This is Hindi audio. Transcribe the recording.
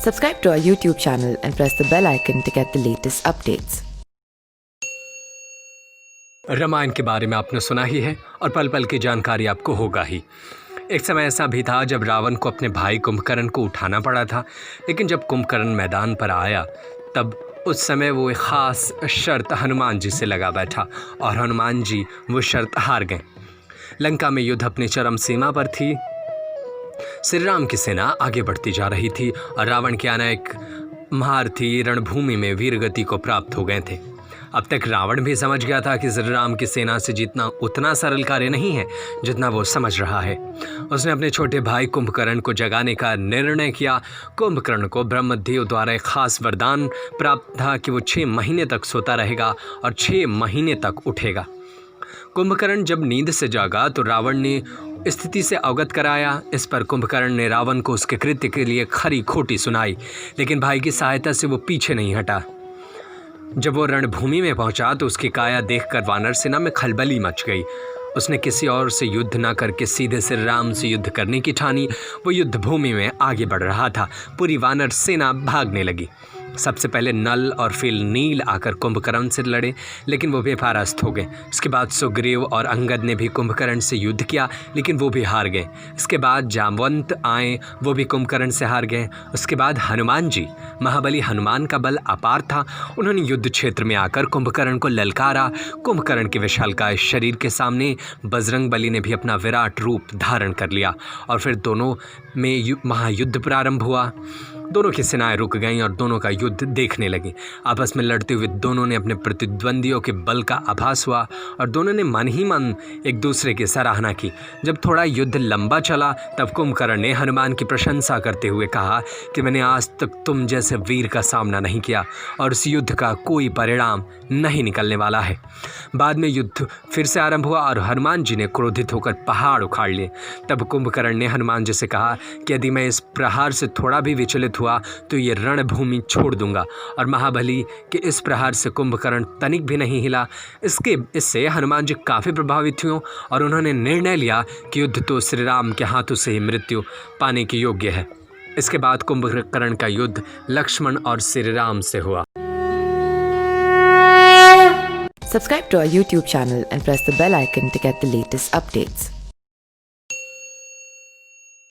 Subscribe to our YouTube channel and press the bell icon to get the latest updates. Ramayan के बारे में आपने सुना ही है और पल पल की जानकारी आपको होगा ही। एक समय ऐसा भी था जब रावण को अपने भाई कुंभकर्ण को उठाना पड़ा था, लेकिन जब कुंभकर्ण मैदान पर आया तब उस समय वो एक ख़ास शर्त हनुमान जी से लगा बैठा और हनुमान जी वो शर्त हार गए। लंका में युद्ध अपनी चरम सीमा पर थी। श्री राम की सेना आगे बढ़ती जा रही थी और रावण के अनेक महारथी रणभूमि में वीरगति को प्राप्त हो गए थे। अब तक रावण भी समझ गया था कि श्री राम की सेना से जीतना उतना सरल कार्य नहीं है जितना वो समझ रहा है। उसने अपने छोटे भाई कुंभकर्ण को जगाने का निर्णय किया। कुंभकर्ण को ब्रह्मदेव द्वारा एक खास वरदान प्राप्त था कि वो 6 महीने तक सोता रहेगा और 6 महीने तक उठेगा। कुंभकर्ण जब नींद से जागा तो रावण ने स्थिति से अवगत कराया। इस पर कुंभकर्ण ने रावण को उसके कृत्य के लिए खरी खोटी सुनाई, लेकिन भाई की सहायता से वो पीछे नहीं हटा। जब वो रणभूमि में पहुंचा तो उसकी काया देखकर वानर सेना में खलबली मच गई। उसने किसी और से युद्ध न करके सीधे श्री राम से युद्ध करने की ठानी। वो युद्ध भूमि में आगे बढ़ रहा था। पूरी वानर सेना भागने लगी। सबसे पहले नल और फिर नील आकर कुंभकर्ण से लड़े, लेकिन वो बेपरास्त हो गए। इसके बाद सुग्रीव और अंगद ने भी कुंभकर्ण से युद्ध किया, लेकिन वो भी हार गए। इसके बाद जामवंत आए, वो भी कुंभकर्ण से हार गए। उसके बाद हनुमान जी, महाबली हनुमान का बल अपार था। उन्होंने युद्ध क्षेत्र में आकर कुंभकर्ण को ललकारा। कुंभकर्ण के विशालकाय शरीर के सामने बजरंग बली ने भी अपना विराट रूप धारण कर लिया और फिर दोनों में महायुद्ध प्रारंभ हुआ। दोनों की सेनाएं रुक गईं और दोनों का युद्ध देखने लगी। आपस में लड़ते हुए दोनों ने अपने प्रतिद्वंदियों के बल का आभास हुआ और दोनों ने मन ही मन एक दूसरे की सराहना की। जब थोड़ा युद्ध लंबा चला तब कुंभकर्ण ने हनुमान की प्रशंसा करते हुए कहा कि मैंने आज तक तुम जैसे वीर का सामना नहीं किया और इस युद्ध का कोई परिणाम नहीं निकलने वाला है। बाद में युद्ध फिर से आरंभ हुआ और हनुमान जी ने क्रोधित होकर पहाड़ उखाड़ लिए। तब कुंभकर्ण ने हनुमान जी से कहा कि यदि मैं इस प्रहार से थोड़ा भी विचलित हुआ तो ये रणभूमि छोड़ दूंगा। और महाबली के इस प्रहार से कुंभकर्ण तनिक भी नहीं हिला। इससे हनुमान जी काफ़ी प्रभावित हुए और उन्होंने निर्णय लिया कि युद्ध तो श्री राम के हाथों से ही मृत्यु पाने के योग्य है। इसके बाद कुंभकर्ण का युद्ध लक्ष्मण और श्री राम से हुआ। Subscribe to our YouTube channel and press the bell icon to get the latest updates.